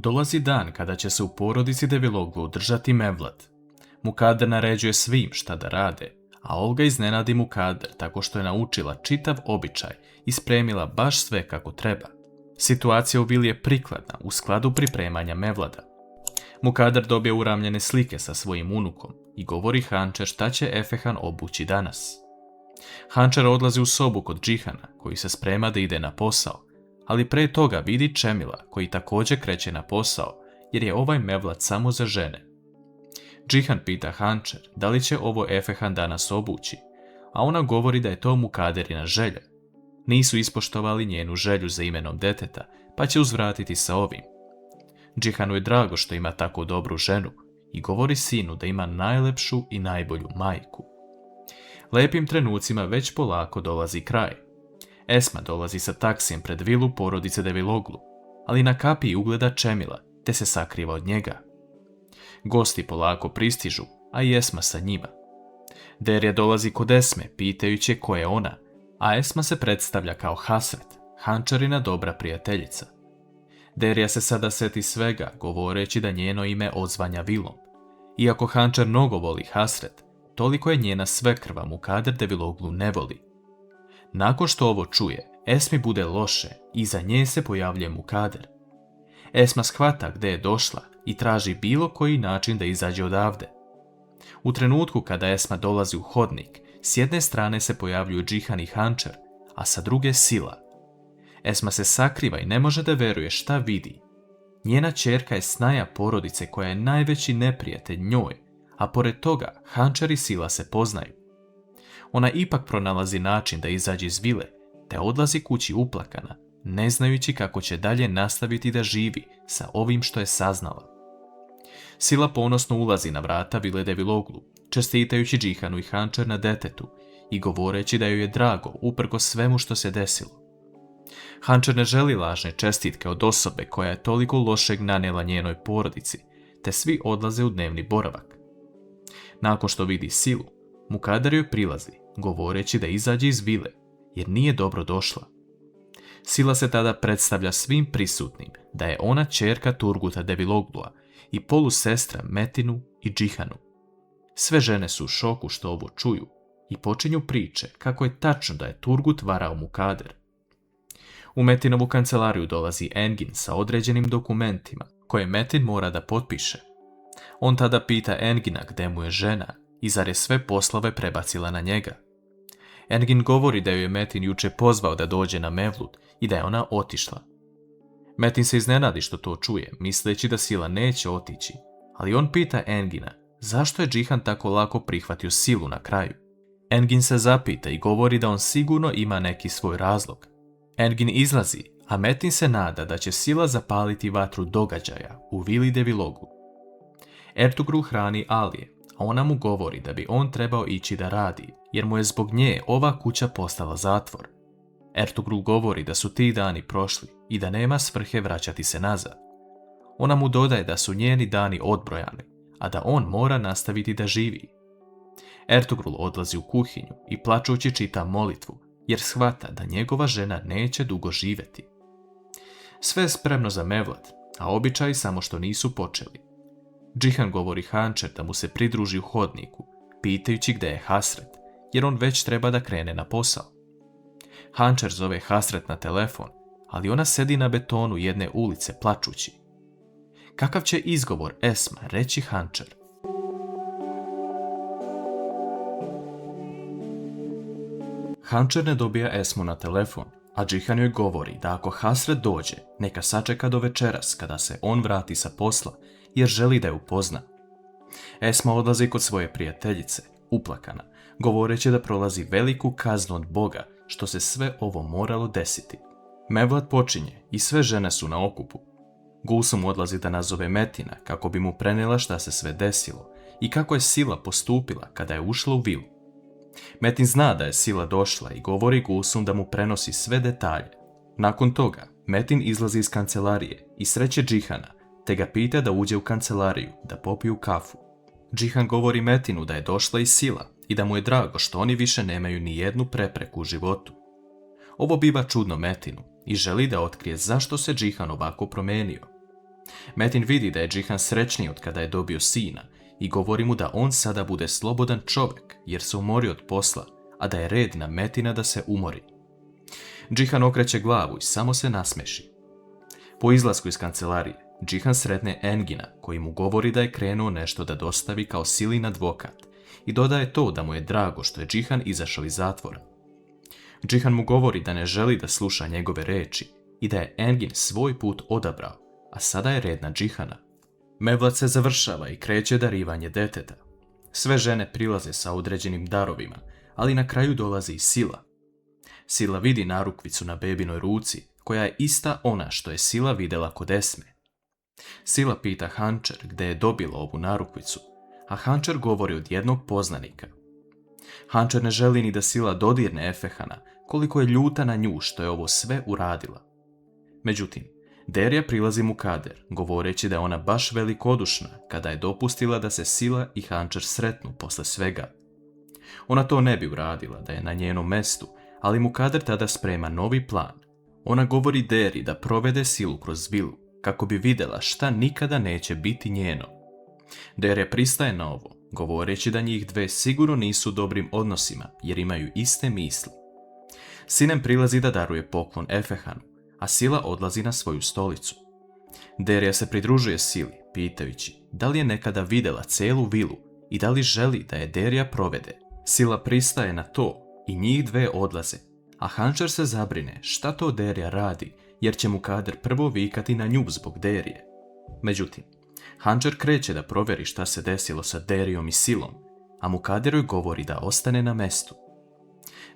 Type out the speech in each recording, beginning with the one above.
Dolazi dan kada će se u porodici Deviloglu održati Mevlad. Mukader naređuje svim šta da rade, a Olga iznenadi Mukader tako što je naučila čitav običaj i spremila baš sve kako treba. Situacija u vili je prikladna u skladu pripremanja Mevlada. Mukader dobije uramljene slike sa svojim unukom i govori Hančer šta će Efehan obući danas. Hančer odlazi u sobu kod Džihana koji se sprema da ide na posao, ali pre toga vidi Čemila koji također kreće na posao jer je ovaj Mevlad samo za žene. Džihan pita Hančer da li će ovo Efehan danas obući, a ona govori da je to Mukaderina želja. Nisu ispoštovali njenu želju za imenom deteta, pa će uzvratiti sa ovim. Džihanu je drago što ima tako dobru ženu i govori sinu da ima najlepšu i najbolju majku. Lepim trenucima već polako dolazi kraj. Esma dolazi sa taksijem pred vilu porodice Deviloglu, ali na kapiji ugleda Čemila te se sakriva od njega. Gosti polako pristižu, a i Esma sa njima. Derja dolazi kod Esme pitajući ko je ona, a Esma se predstavlja kao Hasret, Hančerina dobra prijateljica. Derja se sada seti svega govoreći da njeno ime odzvanja vilom. Iako Hančer mnogo voli Hasret, toliko je njena svekrva Mukader Deviloglu ne voli. Nakon što ovo čuje, Esmi bude loše i za nje se pojavljuje Mukader. Esma shvata gde je došla i traži bilo koji način da izađe odavde. U trenutku kada Esma dolazi u hodnik, s jedne strane se pojavljuju Džihan i Hančer, a sa druge Sila. Esma se sakriva i ne može da veruje šta vidi. Njena ćerka je snaja porodice koja je najveći neprijatelj njoj, a pored toga Hančer i Sila se poznaju. Ona ipak pronalazi način da izađe iz vile, te odlazi kući uplakana, ne znajući kako će dalje nastaviti da živi sa ovim što je saznala. Sila ponosno ulazi na vrata vile Deviloglu, čestitajući Džihanu i Hančer na detetu i govoreći da joj je drago uprkos svemu što se desilo. Hančer ne želi lažne čestitke od osobe koja je toliko lošeg nanela njenoj porodici, te svi odlaze u dnevni boravak. Nakon što vidi Silu, Mukader joj prilazi, govoreći da izađe iz vile, jer nije dobro došla. Sila se tada predstavlja svim prisutnim da je ona ćerka Turguta Deviloglua i polusestra Metinu i Džihanu. Sve žene su u šoku što ovo čuju i počinju priče kako je tačno da je Turgut varao Mukader. U Metinovu kancelariju dolazi Engin sa određenim dokumentima koje Metin mora da potpiše. On tada pita Engina gde mu je žena i zar je sve poslove prebacila na njega. Engin govori da joj je Metin juče pozvao da dođe na Mevlud i da je ona otišla. Metin se iznenadi što to čuje, misleći da Sila neće otići, ali on pita Engina zašto je Džihan tako lako prihvatio Silu na kraju. Engin se zapita i govori da on sigurno ima neki svoj razlog. Engin izlazi, a Metin se nada da će Sila zapaliti vatru događaja u vili Deviloglu. Ertugrul hrani Alije, a ona mu govori da bi on trebao ići da radi, jer mu je zbog nje ova kuća postala zatvor. Ertugrul govori da su ti dani prošli i da nema svrhe vraćati se nazad. Ona mu dodaje da su njeni dani odbrojani, a da on mora nastaviti da živi. Ertugrul odlazi u kuhinju i plačući čita molitvu, jer shvata da njegova žena neće dugo živjeti. Sve je spremno za Mevlad, a običaji samo što nisu počeli. Džihan govori Hančer da mu se pridruži u hodniku, pitajući gde je Hasret, jer on već treba da krene na posao. Hančer zove Hasret na telefon, ali ona sedi na betonu jedne ulice plačući. Kakav će izgovor Esma reći Hančer? Hančer ne dobija Esmu na telefon, a Džihan joj govori da ako Hasret dođe, neka sačeka do večeras kada se on vrati sa posla, jer želi da je upozna. Esma odlazi kod svoje prijateljice, uplakana, govoreći da prolazi veliku kaznu od Boga što se sve ovo moralo desiti. Mevlad počinje i sve žene su na okupu. Gulsum odlazi da nazove Metina kako bi mu prenijela šta se sve desilo i kako je Sila postupila kada je ušla u vilu. Metin zna da je Sila došla i govori Gulsum da mu prenosi sve detalje. Nakon toga, Metin izlazi iz kancelarije i sreće Džihana, te ga pita da uđe u kancelariju da popiju kafu. Džihan govori Metinu da je došla i Sila i da mu je drago što oni više nemaju ni jednu prepreku u životu. Ovo biva čudno Metinu i želi da otkrije zašto se Džihan ovako promenio. Metin vidi da je Džihan srećniji od kada je dobio sina i govori mu da on sada bude slobodan čovjek jer se umorio od posla, a da je red na Metina da se umori. Džihan okreće glavu i samo se nasmeši. Po izlasku iz kancelarije, Džihan sretne Engina koji mu govori da je krenuo nešto da dostavi kao Silin advokat i dodaje to da mu je drago što je Džihan izašao iz zatvora. Džihan mu govori da ne želi da sluša njegove reči i da je Engin svoj put odabrao, a sada je red na Džihana. Mevlat se završava i kreće darivanje deteta. Sve žene prilaze sa određenim darovima, ali na kraju dolazi i Sila. Sila vidi narukvicu na bebinoj ruci, koja je ista ona što je Sila vidjela kod Esme. Sila pita Hančer gdje je dobila ovu narukvicu, a Hančer govori od jednog poznanika. Hančer ne želi ni da Sila dodirne Efehana, koliko je ljuta na nju što je ovo sve uradila. Međutim, Derja prilazi Mukader, govoreći da je ona baš velikodušna kada je dopustila da se Sila i Hančer sretnu posle svega. Ona to ne bi uradila da je na njenom mestu, ali Mukader tada sprema novi plan. Ona govori Deri da provede Silu kroz vilu, kako bi vidjela šta nikada neće biti njeno. Derja pristaje na ovo, govoreći da njih dve sigurno nisu u dobrim odnosima jer imaju iste misli. Sinem prilazi da daruje poklon Efehanu, a Sila odlazi na svoju stolicu. Derja se pridružuje Sili, pitajući da li je nekada vidjela celu vilu i da li želi da je Derja provede. Sila pristaje na to i njih dve odlaze, a Hančer se zabrine šta to Derja radi jer će Mukader prvo vikati na nju zbog Derije. Međutim, Hančer kreće da provjeri šta se desilo sa Derijom i Silom, a Mukader joj govori da ostane na mestu.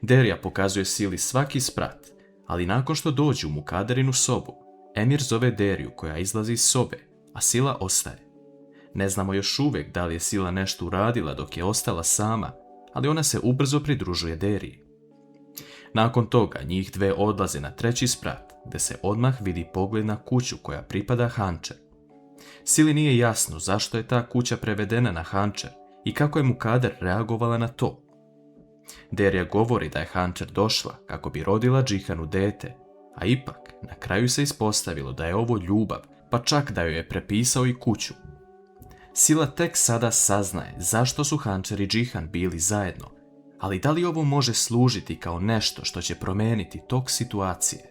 Derja pokazuje Sili svaki sprat, ali nakon što dođu u Mukaderinu sobu, Emir zove Deriju koja izlazi iz sobe, a Sila ostaje. Ne znamo još uvijek da li je Sila nešto uradila dok je ostala sama, ali ona se ubrzo pridružuje Deriji. Nakon toga njih dve odlaze na treći sprat, gdje se odmah vidi pogled na kuću koja pripada Hančer. Sili nije jasno zašto je ta kuća prevedena na Hančer i kako je Mukader reagovala na to. Derja govori da je Hančer došla kako bi rodila Džihanu dete, a ipak na kraju se ispostavilo da je ovo ljubav, pa čak da joj je prepisao i kuću. Sila tek sada saznaje zašto su Hančer i Džihan bili zajedno, ali da li ovo može služiti kao nešto što će promijeniti tok situacije?